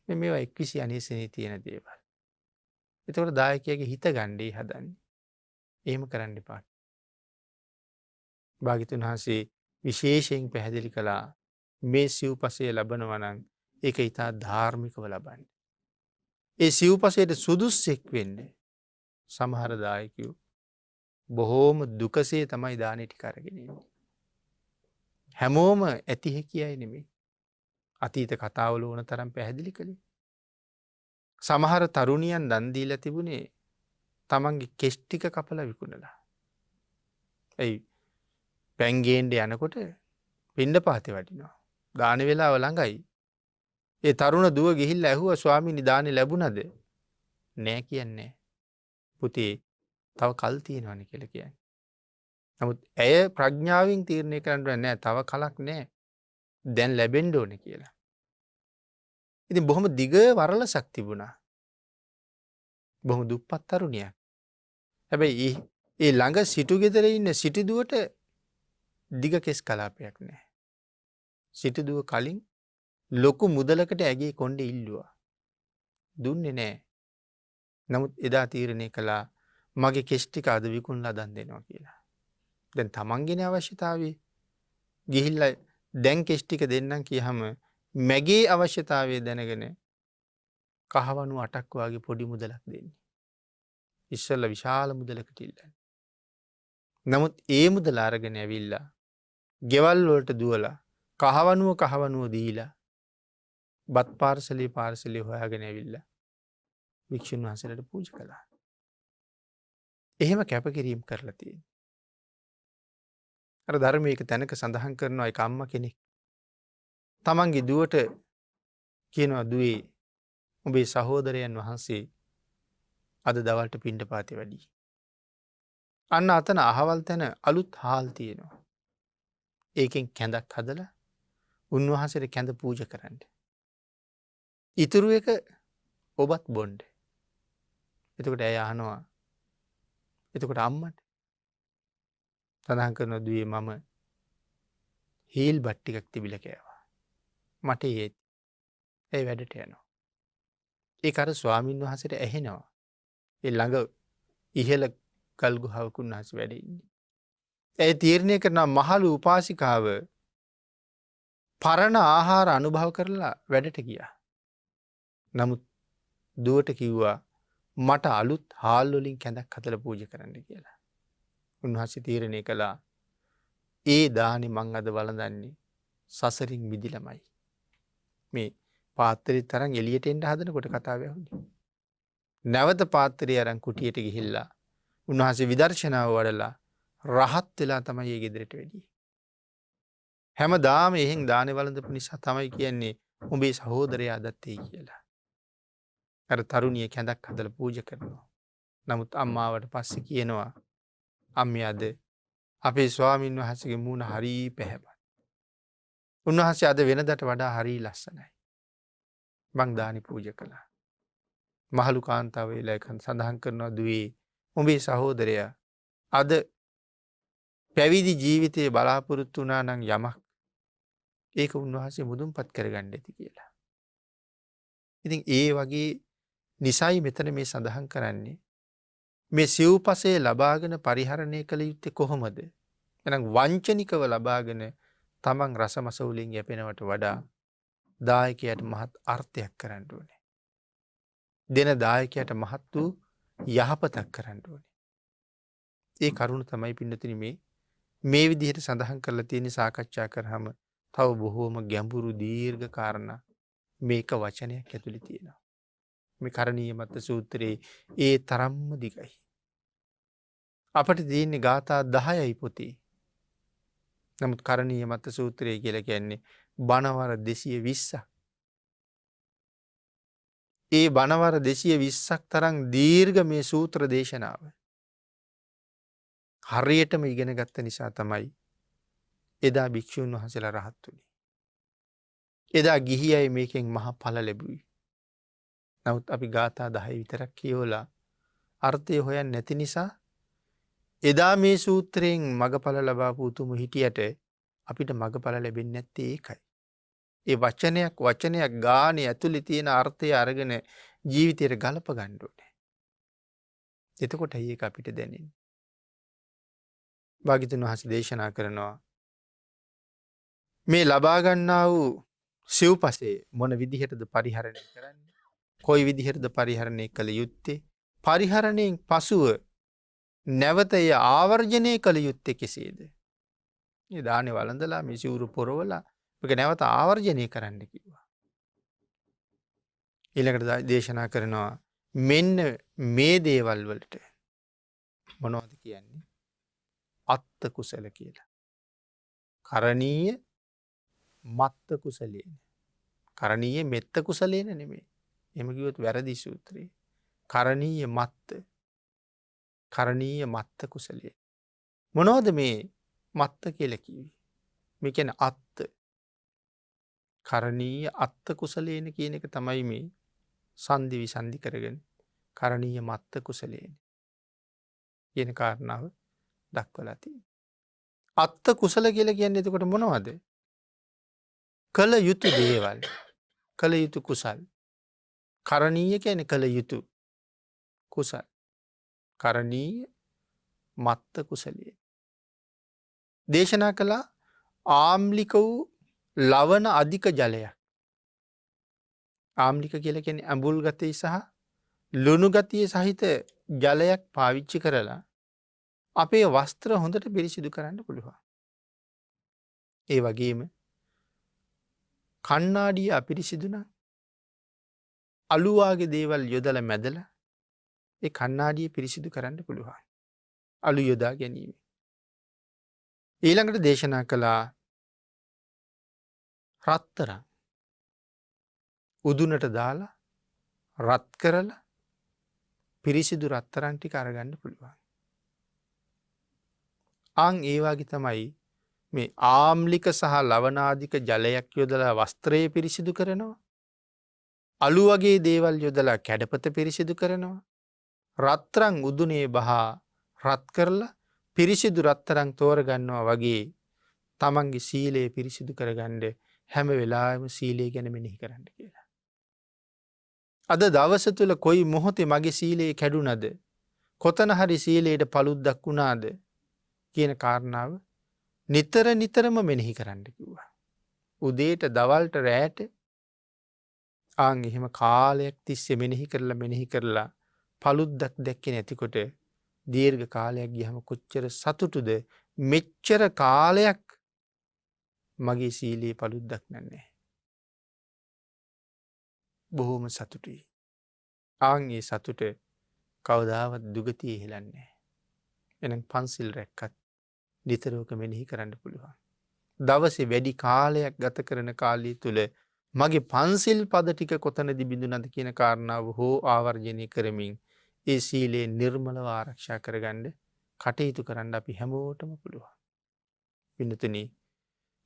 මේවා 21 අනේසනේ තියෙන දේවල්. ඒතකොට දායකයාගේ හිත ගන්නේ හදන්නේ. එහෙම කරන්න එපා. භාග්‍යතුන් වහන්සේ විශේෂයෙන් පැහැදිලි කළා මේ සිව්පසය ලබනවා නම් ඒක ඊට ධාර්මිකව ලබන්න. ඒ සිව්පසයට සුදුස්සෙක් වෙන්න, සමහර දායකයෝ බොහෝම දුකසේ තමයි දානෙ ටික අරගෙන එන්නේ. හැමෝම ඇති හැකියයි නෙමෙයි. අතීත කතාවල ඕන තරම් පැහැදිලි කළේ. සමහර තරුණියන් දන් දීලා තිබුණේ තමන්ගේ කෙස් ටික කපලා විකුණලා. ඇයි පැන් ගේන්න යනකොට පිණ්ඩපාතේ වඩිනවා. දාන වේලාව ළඟයි. ඒ තරුණ දුව ගිහිල්ලා ඇහුවා ස්වාමීනි දානි ලැබුණද? නෑ කියන්නේ. පුතේ තව කල් තියෙනවනේ කියලා කියන්නේ. නමුත් ඇය ප්‍රඥාවෙන් තීරණය කරන්න නෑ තව කලක් නෑ. දැන් ලැබෙන්න ඕනේ කියලා. ඉතින් බොහොම දිග වරලසක් තිබුණා. බොහොම දුප්පත් තරුණියක්. හැබැයි ඒ ළඟ සිටු ගෙදර ඉන්න සිටුදුවට දිග කෙස් කලාපයක් නෑ. සිටුදුව කලින් ලොකු මුදලකට ඇගේ කොණ්ඩේ ඉල්ලුවා. දුන්නේ නෑ. නමුත් එදා තීරණය කළා මගේ කෙස් ටික අද විකුණලා දන් දෙනවා කියලා. දැන් තමන්ගේනේ අවශ්‍යතාවය. ගිහිල්ලා දැන් කෙස් ටික දෙන්නම් කියහම මගේ අවශ්‍යතාවය දැනගෙන කහවණු 8ක් වගේ පොඩි මුදලක් දෙන්නේ. ඉස්සෙල්ලා විශාල මුදලකට ඉල්ලන්නේ. නමුත් ඒ මුදල අරගෙන ඇවිල්ලා ගෙවල් වලට දුවලා කහවණුව දීලා බත් පාර්සලේ හොයාගෙන ඇවිල්ලා වික්ෂුන් වහන්සේලාට පූජා කළා. එහෙම කැපකිරීම කරලා තියෙනවා. අර ධර්මයක තැනක සඳහන් කරනවා එක අම්මා කෙනෙක් තමන්ගේ දුවට කියනවා දුවේ උඹේ සහෝදරයන් වහන්සේ අද දවල්ට පිණ්ඩපාතේ වැඩි. අන්න අතන අහවල් තැන අලුත් හාල් තියෙනවා. ඒකෙන් කැඳක් හදලා උන්වහන්සේට කැඳ පූජා කරන්න. ඉතුරු එක ඔබත් බොන්න. එතකොට ඇය අහනවා එතකොට අම්මට සඳහන් කරන දුවේ මම හීල් බත් ටිකක් තිබිලා කෑවා. මට ඒත් ඇයි වැඩට යනවා. ඒක අර ස්වාමින් වහන්සේට ඇහෙනවා. ඒ ළඟ ඉහළ ගල් ගුහාවක උන්වහන්සේ වැඩ ඉන්නේ. ඇය තීරණය කරනවා මහලු උපාසිකාව පරණ ආහාර අනුභව කරලා වැඩට ගියා. නමුත් දුවට කිව්වා මට අලුත් හාල් වලින් කැඳක් හදලා පූජා කරන්න කියලා. උන්වහන්සේ තීරණය කළා ඒ දානි මං අද වළඳන්නේ සසරින් මිදිලමයි. මේ පාත්‍රය තරම් එළියට එන්න හදනකොට කතාව ඇහුනේ. නැවත පාත්‍රය අරන් කුටියට ගිහිල්ලා උන්වහන්සේ විදර්ශනාව වඩලා රහත් වෙලා තමයි ඒ ගෙදරට වැඩියේ. හැමදාම එහෙන් දානේ වළඳපු නිසා තමයි කියන්නේ උඹේ සහෝදරයා අදත් එයි කියලා. අර තරුණිය කැඳක් හදලා පූජා කරනවා. නමුත් අම්මාවට පස්සේ කියනවා අම්මේ අද අපේ ස්වාමින් වහන්සේගේ මූණ හරි පැහැපත්. උන්වහන්සේ අද වෙනදට වඩා හරි ලස්සනයි. මං දානි පූජා කළා. මහලු කාන්තාව වෙලා සඳහන් කරනවා දුවේ උඹේ සහෝදරයා අද පැවිදි ජීවිතයේ බලාපොරොත්තු වුණා නම් යමක් ඒක උන්වහන්සේ මුදුන්පත් කරගන්න ඇති කියලා. ඉතින් ඒ වගේ නිසයි මෙතන මේ සඳහන් කරන්නේ මේ සිව්පසේ ලබාගෙන පරිහරණය කළ යුත්තේ කොහොමද? එහෙනම් වංචනිකව ලබාගෙන තමන් රසමසවුලින් යැපෙනවට වඩා දායකයාට මහත් අර්ථයක් කරන්න ඕනේ. දෙන දායකයාට මහත් වූ යහපතක් කරන්න ඕනේ. ඒ කරුණ තමයි පින්නතුනි මේ විදිහට සඳහන් කරලා තියෙන සාකච්ඡා කරාම තව බොහෝම ගැඹුරු දීර්ඝ කාරණා මේක වචනයක් ඇතුලේ තියෙනවා. මේ කරණීය මත්ත සූත්‍රයේ ඒ තරම්ම දිගයි. අපිට තියෙන්නේ ගාථා 10යි පොතේ. නමුත් කරණීය මත්ත සූත්‍රය කියලා කියන්නේ බණවර 220ක්. ඒ බණවර 220ක් තරම් දීර්ඝ මේ සූත්‍ර දේශනාව. හරියටම ඉගෙන ගත්ත නිසා තමයි එදා භික්ෂුන් වහන්සේලා රහත් වුණේ. එදා ගිහි අය මේකෙන් මහ ඵල ලැබුවේ. නමුත් අපි ගාථා 10 විතරක් කියවලා අර්ථය හොයන්නේ නැති නිසා එදා මේ සූත්‍රයෙන් මගඵල ලබාපු උතුම් හිටියට අපිට මගඵල ලැබෙන්නේ නැත්තේ ඒකයි. ඒ වචනයක් ගානේ ඇතුලේ තියෙන අර්ථය අරගෙන ජීවිතයට ගලප ගන්න ඕනේ. එතකොටයි ඒක අපිට දැනෙන්නේ. භාග්‍යතුන් වහන්සේ දේශනා කරනවා මේ ලබා ගන්නා වූ සිව්පසේ මොන විදිහටද පරිහරණය කරන්නේ? කොයි විදිහටද පරිහරණය කළ යුත්තේ? පරිහරණයෙන් පසුව නැවත එය ආවර්ජනය කළ යුත්තේ කෙසේද? මේ දානේ වළඳලා මේ සිවුරු පොරවලා මේක නැවත ආවර්ජනය කරන්න කිව්වා. ඊළඟට දේශනා කරනවා මෙන්න මේ දේවල් වලට මොනවද කියන්නේ? අත්ත කුසල කියලා. කරණීය මත්ත කුසලේන. කරණීය මෙත්ත කුසලේන නෙමෙයි. එහෙම කිව්වොත් වැරදි සූත්‍රේ. කරණීය මත්ත. කරණීය මත්ත කුසලේ. මොනවද මේ මත්ත කියලා කිව්වේ? මේ කියන්නේ අත්ත. කරණීය අත්ත කුසලේන කියන එක තමයි මේ සංදි විසන්ධි කරගෙන කරණීය මත්ත කුසලේන කියන කාරණාව දක්වලා තියෙනවා. අත්ත කුසල කියලා කියන්නේ එතකොට මොනවද? කළ යුතු දේවල්. කළ යුතු කුසල්. කරණීය කියන්නේ කළ යුතු කුසල්. කරණීය මත්ත කුසලයේ. දේශනා කළා ආම්ලික වූ ලවණ අධික ජලයක්. ආම්ලික කියලා කියන්නේ ඇඹුල් ගතිය සහ ලුණු ගතිය සහිත ජලයක් පාවිච්චි කරලා අපේ වස්ත්‍ර හොඳට පිරිසිදු කරන්න පුළුවන්. ඒ වගේම කණ්ණාඩිය අපිරිසිදු නම් අලුවාගේ දේවල් යොදලා මැදලා ඒ කණ්ණාඩිය පිරිසිදු කරන්න පුළුවන්. අලු යොදා ගැනීම. ඊළඟට දේශනා කළා රත්තරන් උදුනට දාලා රත් කරලා පිරිසිදු රත්තරන් ටික අරගන්න පුළුවන්. අන් ඒ වගේ තමයි මේ ආම්ලික සහ ලවනාධික ජලයක් යොදලා වස්ත්‍රය පිරිසිදු කරනවා. අලු වගේ දේවල් යොදලා කැඩපත පිරිසිදු කරනවා. රත්තරන් උදුනේ බහා රත් කරලා පිරිසිදු රත්තරන් තෝරගන්නවා වගේ තමන්ගේ සීලය පිරිසිදු කරගන්න හැම වෙලාවෙම සීලය ගැන මෙනෙහි කරන්න කියලා. අද දවස තුල කොයි මොහොතේ මගේ සීලය කැඩුනද? කොතන හරි සීලයට paluddක් වුණාද කියන කාරණාව නිතර නිතරම මෙනෙහි කරන්න කිව්වා. උදේට දවල්ට රැයට ආන් එහෙම කාලයක් තිස්සේ මෙනෙහි කරලා paluddක් දැක්කේ නැතිකොට දීර්ඝ කාලයක් ගියහම කොච්චර සතුටුද? මෙච්චර කාලයක් මගේ සීලයේ paluddක් නැහැ. බොහොම සතුටුයි. ආන් ඒ සතුට කවදාවත් දුගතිය හෙලන්නේ නැහැ. එහෙනම් පන්සිල් රැක්කත් නිතරම මෙනෙහි කරන්න පුළුවන්. දවසේ වැඩි කාලයක් ගත කරන කාලය තුල මගේ පන්සිල් පද ටික කොතනදී බිඳුනද කියන කාරණාව හෝ ආවර්ජනය කරමින් ඒ සීලේ නිර්මලව ආරක්ෂා කරගන්න කටයුතු කරන්න අපි හැමෝටම පුළුවන්. පින්තුනි,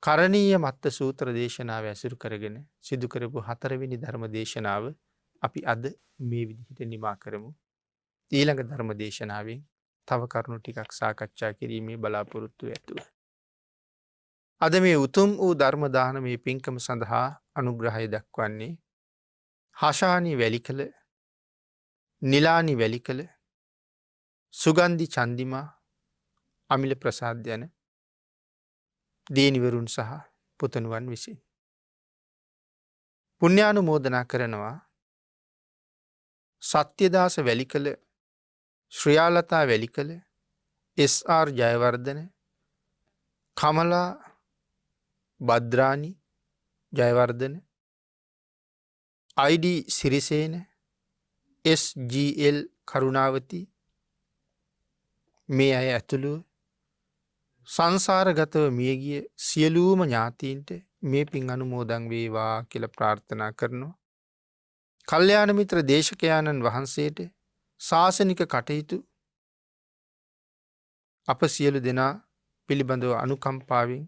කරණීය මත්ත සූත්‍ර දේශනාව ඇසුරු කරගෙන සිදු කරපු 4 වෙනි ධර්ම දේශනාව අපි අද මේ විදිහට නිමා කරමු. ඊළඟ ධර්ම දේශනාවෙන් තව කරුණු ටිකක් සාකච්ඡා කිරීමේ බලාපොරොත්තු ඇතුව. අද මේ උතුම් වූ ධර්ම දානමේ පින්කම සඳහා අනුග්‍රහය දක්වන්නේ හෂානි වැලිකල, නිලානි වැලිකල, සුගන්ධි චන්දිමා, අමිල ප්‍රසාද් යන දේනිවරුන් සහ පුතණුවන් විසින්. පුණ්‍යානුමෝදනා කරනවා සත්‍යදාස වැලිකල, ශ්‍රියාලතා වැලිකල, එස්.ආර්. ජයවර්ධන, කමලා භද්‍රානි ජයවර්ධන, අයි.ඩී. සිරිසේන, එස්.ජී.එල්. කරුණාවති, මේ අය ඇතුළු සංසාරගතව මියගිය සියලුම ඥාතීන්ට මේ පින් අනුමෝදන් වේවා කියලා ප්‍රාර්ථනා කරනවා. කල්යාණ මිත්‍ර දේශකයාණන් වහන්සේට ශාසනික කටයුතු අප සියලු දෙනා පිළිබඳව අනුකම්පාවෙන්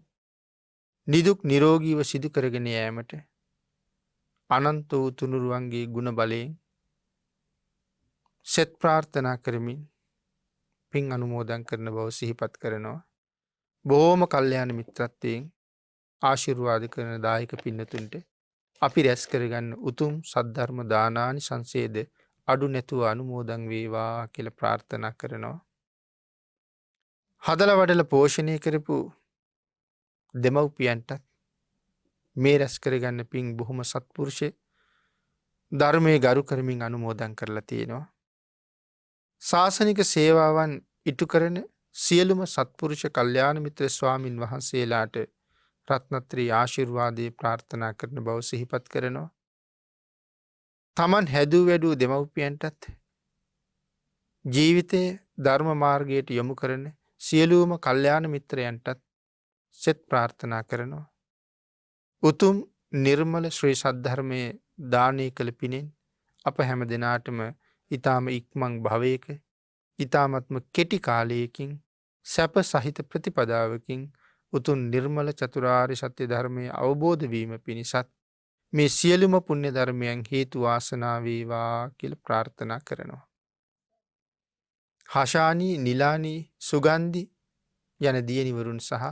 නිදුක් නිරෝගීව සිදු කරගෙන යාමට අනන්ත වූ තුනුරුවන්ගේ ගුණ බලයෙන් සෙත් ප්‍රාර්ථනා කරමින් පින් අනුමෝදන් කරන බව සිහිපත් කරනවා. බොහෝම කල්යාණ මිත්‍රත්වයෙන් ආශිර්වාද කරන දායක පින්නතුන්ට අපි රැස් කරගන්න උතුම් සද්ධර්ම දානානි සංසේද අඩු නැතුව අනුමෝදන් වේවා කියලා ප්‍රාර්ථනා කරනවා. හදල වඩල පෝෂණය කරපු දෙමව්පියන්ටත් මේ රැස් කරගන්න පින් බොහොම සත්පුරුෂ ධර්මයේ ගරු කරමින් අනුමෝදන් කරලා තියෙනවා. ශාසනික සේවාවන් ඉටු කරන සියලුම සත්පුරුෂ කල්යාණ මිත්‍ර ස්වාමින් වහන්සේලාට රත්නත්‍රී ආශිර්වාදයේ ප්‍රාර්ථනා කරන බව සිහිපත් කරනවා. තමන් හැදූ වැඩූ දෙමව්පියන්ටත් ජීවිතය ධර්ම මාර්ගයට යොමු කරන සියලුම කල්යාණ මිත්‍රයන්ටත් සෙත් ප්‍රාර්ථනා කරනවා. උතුම් නිර්මල ශ්‍රී සද්ධර්මය දානය කළ පිණින් අප හැම දෙනාටම ඊ타ම ඉක්මන් භවයක ඊ타මත්ම කෙටි කාලයකින් සැප සහිත ප්‍රතිපදාවකින් උතුම් නිර්මල චතුරාර්ය සත්‍ය ධර්මය අවබෝධ වීම පිණිසත් මේ සියලුම පුණ්‍ය ධර්මයන් හේතු වාසනා වේවා කියලා ප්‍රාර්ථනා කරනවා. හෂානී, නිලානී, සුගන්ධි යන දියණිවරුන් සහ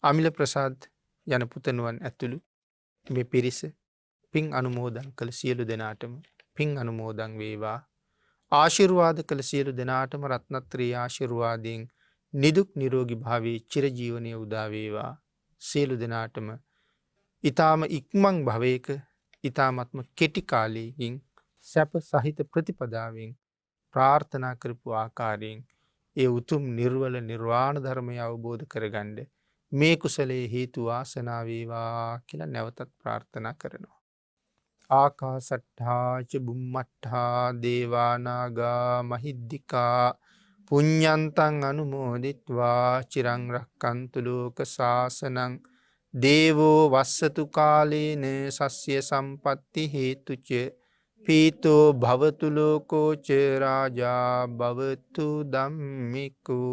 අමිල ප්‍රසාද් යන පුතණුවන් ඇතුළු මේ පිරිස පින් අනුමෝදන් කළ සියලු දෙනාටම පින් අනුමෝදන් වේවා. ආශිර්වාද කළ සියලු දෙනාටම රත්නත්‍රී ආශිර්වාදයෙන් නිදුක් නිරෝගී භාවයේ චිරජීවනයේ උදා වේවා. සියලු දෙනාටම ඊ타ම ඉක්මන් භවයක ඊ타මත්ම කෙටි කාලයකින් සැප සහිත ප්‍රතිපදාවෙන් ප්‍රාර්ථනා කරපු ආකාරයෙන් ඒ උතුම් නිර්වල නිර්වාණ ධර්මය අවබෝධ කරගන්න මේ කුසලයේ හේතු වාසනා වේවා කියලා නැවතත් ප්‍රාර්ථනා කරනවා. ආකාසට්ඨා ච බුම්මට්ඨා දේවා නාග මහිද්దికා පුඤ්ඤන්තං අනුමෝදිත්වා චිරං රක්칸තු ලෝක සාසනං දේවෝ වස්සතු කාලේන සස්්‍ය සම්පatti හේතුච පීතෝ භවතු ලෝකෝ ච රාජා භවතු ධම්මිකෝ.